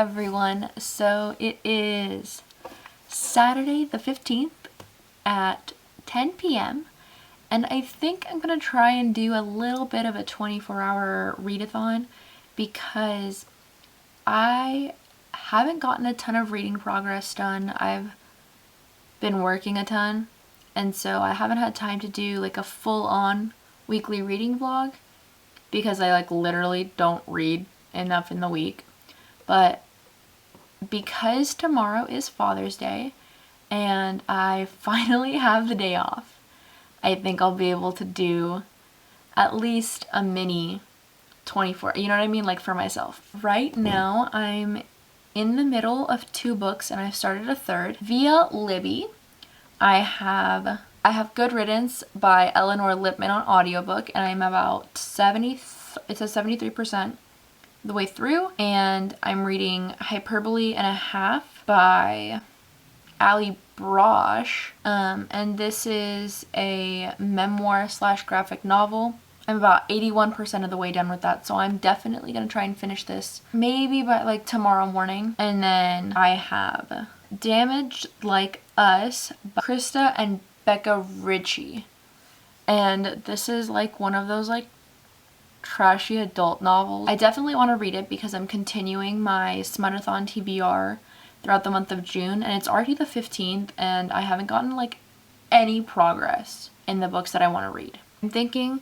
everyone. So it is Saturday the 15th at 10 p.m. and I think I'm going to try and do a little bit of a 24-hour readathon because I haven't gotten a ton of reading progress done. I've been working a ton, and so I haven't had time to do like a full-on weekly reading vlog because I like literally don't read enough in the week. But because tomorrow is Father's Day and I finally have the day off, I think I'll be able to do at least a mini 24, you know what I mean, like for myself. Right now I'm in the middle of 2 books and I've started a third. Via Libby, I have Good Riddance by Eleanor Lipman on audiobook, and I'm about it says 73% the way through, and I'm reading Hyperbole and a Half by Ali Brosh, and this is a memoir / graphic novel. I'm about 81% of the way done with that, so I'm definitely going to try and finish this maybe by like tomorrow morning. And then I have Damaged Like Us by Krista and Becca Ritchie, and this is like one of those like trashy adult novels. I definitely want to read it because I'm continuing my SMUTTIER TBR throughout the month of June, and it's already the 15th and I haven't gotten like any progress in the books that I want to read. I'm thinking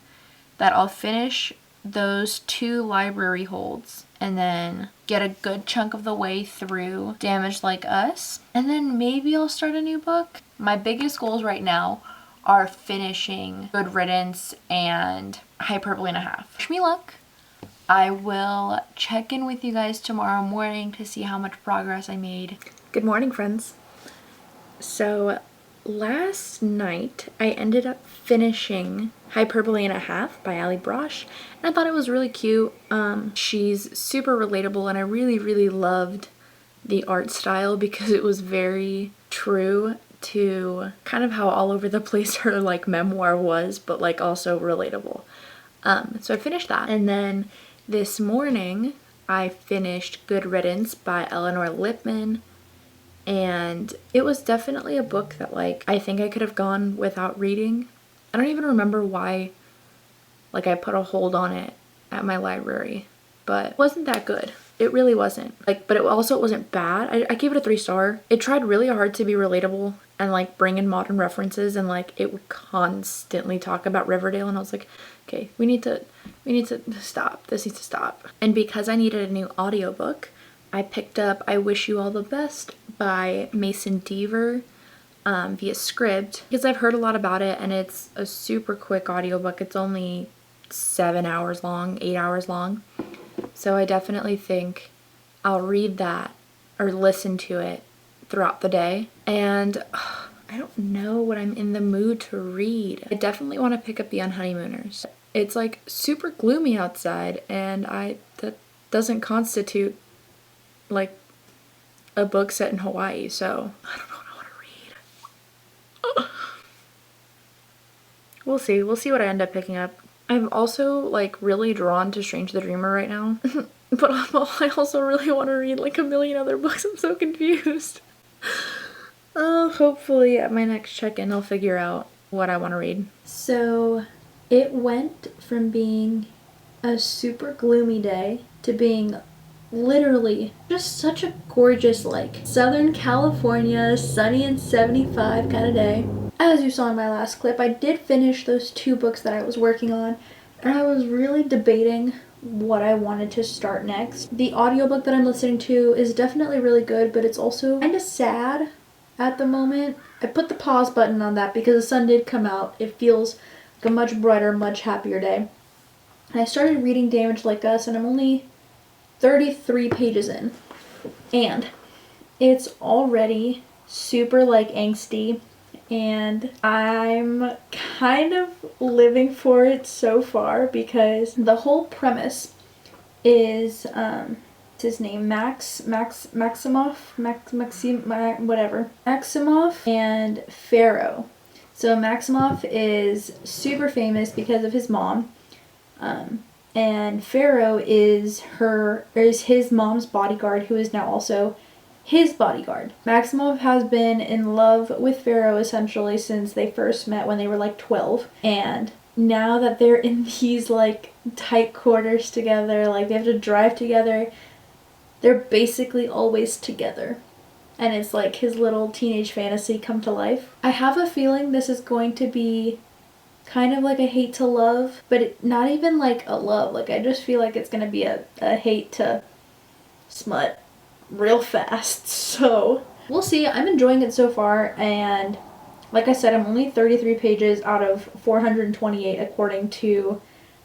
that I'll finish those 2 library holds and then get a good chunk of the way through Damaged Like Us, and then maybe I'll start a new book. My biggest goals right now are finishing Good Riddance and Hyperbole and a Half. Wish me luck. I will check in with you guys tomorrow morning to see how much progress I made. Good morning, friends. So last night I ended up finishing Hyperbole and a Half by Ali Brosh, and I thought it was really cute. She's super relatable, and I really loved the art style because it was very true to kind of how all over the place her like memoir was, but like also relatable. So I finished that, and then this morning I finished Good Riddance by Eleanor Lipman, and it was definitely a book that like I think I could have gone without reading. I don't even remember why like I put a hold on it at my library, but it wasn't that good. It really wasn't. Like, but it wasn't bad. I gave it a 3-star. It tried really hard to be relatable and like bring in modern references, and like it would constantly talk about Riverdale, and I was like, okay, we need to stop. This needs to stop. And because I needed a new audiobook, I picked up I Wish You All the Best by Mason Deaver via Scribd, because I've heard a lot about it, and it's a super quick audiobook. It's only 7 hours long, 8 hours long. So I definitely think I'll read that or listen to it throughout the day. And I don't know what I'm in the mood to read. I definitely want to pick up The Unhoneymooners. It's like super gloomy outside, and that doesn't constitute like a book set in Hawaii, so I don't know what I want to read. We'll see. We'll see what I end up picking up. I'm also like really drawn to Strange the Dreamer right now, but I also really want to read like a million other books. I'm so confused. Hopefully at my next check-in I'll figure out what I want to read. So it went from being a super gloomy day to being literally just such a gorgeous like Southern California sunny and 75 kind of day. As you saw in my last clip, I did finish those 2 books that I was working on, and I was really debating what I wanted to start next. The audiobook that I'm listening to is definitely really good, but it's also kind of sad at the moment. I put the pause button on that because the sun did come out. It feels like a much brighter, much happier day. And I started reading Damaged Like Us, and I'm only 33 pages in, and it's already super like angsty, and I'm kind of living for it so far because the whole premise is his name Maximoff and Pharaoh. So Maximoff is super famous because of his mom, and Pharaoh is his mom's bodyguard, who is now also his bodyguard. Maximov has been in love with Pharaoh essentially since they first met when they were like 12, and now that they're in these like tight quarters together, like they have to drive together, they're basically always together. And it's like his little teenage fantasy come to life. I have a feeling this is going to be kind of like a hate to love, but not even like a love. Like I just feel like it's gonna be a hate to smut real fast. So we'll see. I'm enjoying it so far, and like I said, I'm only 33 pages out of 428 according to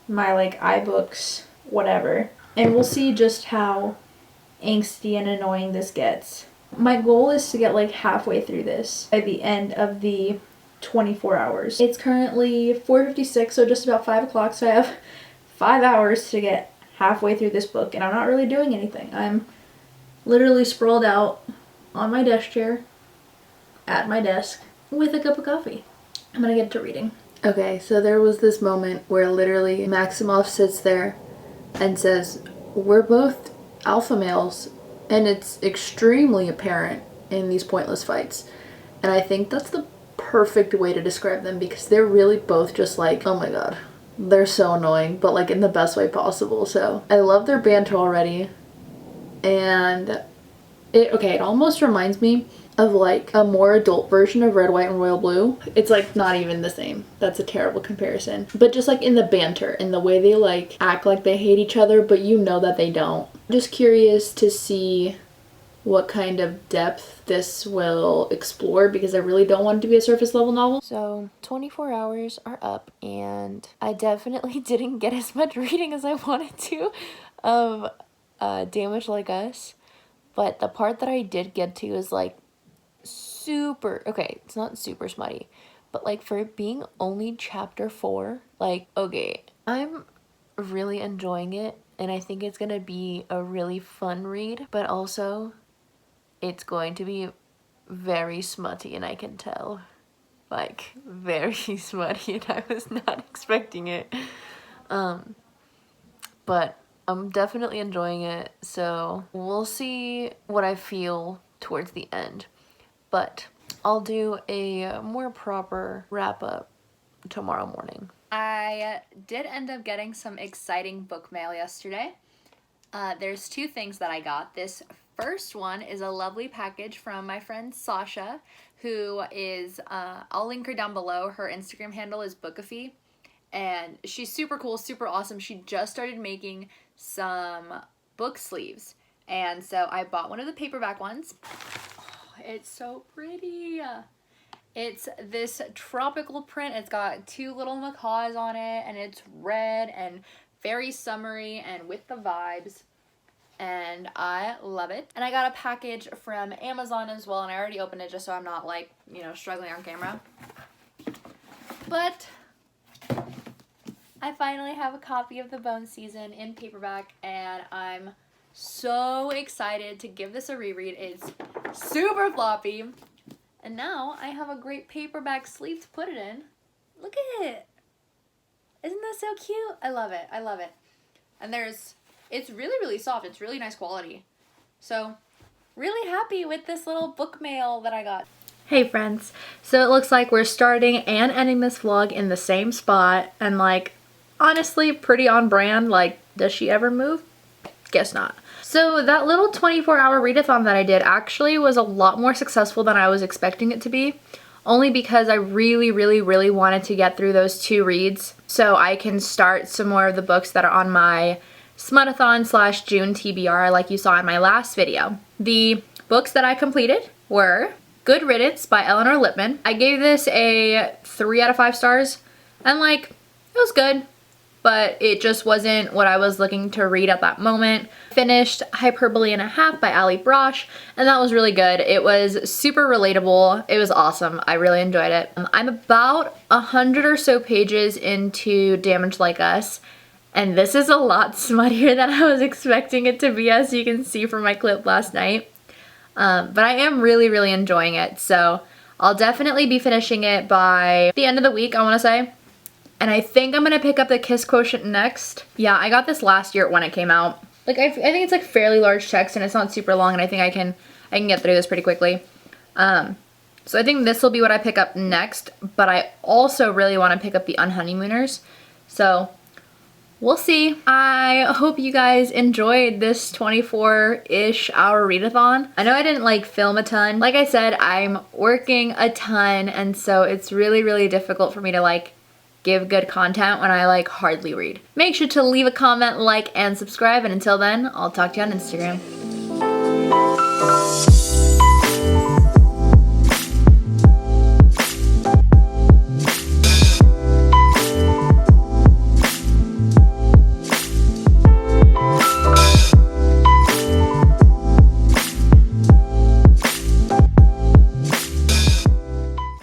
my like iBooks whatever, and we'll see just how angsty and annoying this gets. My goal is to get like halfway through this by the end of the 24 hours. It's currently 4:56, so just about 5 o'clock, so I have 5 hours to get halfway through this book, and I'm not really doing anything. I'm literally sprawled out on my desk chair at my desk with a cup of coffee. I'm gonna get to reading. Okay, so there was this moment where literally Maximov sits there and says, "We're both alpha males," and it's extremely apparent in these pointless fights. And I think that's the perfect way to describe them, because they're really both just like, oh my god, they're so annoying, but like in the best way possible. So I love their banter already, and it almost reminds me of like a more adult version of Red, White, and Royal Blue. It's like not even the same. That's a terrible comparison. But just like in the banter, in the way they like act like they hate each other, but you know that they don't. Just curious to see what kind of depth this will explore, because I really don't want it to be a surface level novel. So 24 hours are up, and I definitely didn't get as much reading as I wanted to of Damaged Like Us, but the part that I did get to is like super, okay, it's not super smutty, but like for it being only chapter 4, like, okay, I'm really enjoying it, and I think it's gonna be a really fun read, but also it's going to be very smutty, and I can tell, like, very smutty, and I was not expecting it. But I'm definitely enjoying it, so we'll see what I feel towards the end. But I'll do a more proper wrap-up tomorrow morning. I did end up getting some exciting book mail yesterday. There's 2 things that I got. This first one is a lovely package from my friend Sasha, who is, I'll link her down below. Her Instagram handle is Bookafy, and she's super cool, super awesome. She just started making some book sleeves, and so I bought one of the paperback ones. Oh, it's so pretty. It's this tropical print. It's got 2 little macaws on it, and it's red and very summery and with the vibes, and I love it. And I got a package from Amazon as well, and I already opened it just so I'm not like, you know, struggling on camera. But I finally have a copy of The Bone Season in paperback, and I'm so excited to give this a reread. It's super floppy, and now I have a great paperback sleeve to put it in. Look at it. Isn't that so cute? I love it. I love it. And it's really, really soft. It's really nice quality. So, really happy with this little book mail that I got. Hey friends. So it looks like we're starting and ending this vlog in the same spot, and like, honestly, pretty on brand. Like, does she ever move? Guess not. So that little 24-hour readathon that I did actually was a lot more successful than I was expecting it to be. Only because I really, really, really wanted to get through those 2 reads so I can start some more of the books that are on my SMUTTIER / June TBR like you saw in my last video. The books that I completed were Good Riddance by Eleanor Lippman. I gave this a 3 out of 5 stars, and like, it was good, but it just wasn't what I was looking to read at that moment. Finished Hyperbole and a Half by Ali Brosh, and that was really good. It was super relatable. It was awesome. I really enjoyed it. I'm about 100 or so pages into Damaged Like Us, and this is a lot smuttier than I was expecting it to be, as you can see from my clip last night. But I am really, really enjoying it, so I'll definitely be finishing it by the end of the week, I want to say. And I think I'm gonna pick up the Kiss Quotient next. Yeah, I got this last year when it came out. Like, I think it's like fairly large text and it's not super long, and I think I can get through this pretty quickly. So I think this will be what I pick up next, but I also really want to pick up the Unhoneymooners. So we'll see. I hope you guys enjoyed this 24-ish hour readathon. I know I didn't like film a ton. Like I said, I'm working a ton, and so it's really, really difficult for me to like give good content when I like hardly read. Make sure to leave a comment, like, and subscribe, and until then, I'll talk to you on Instagram.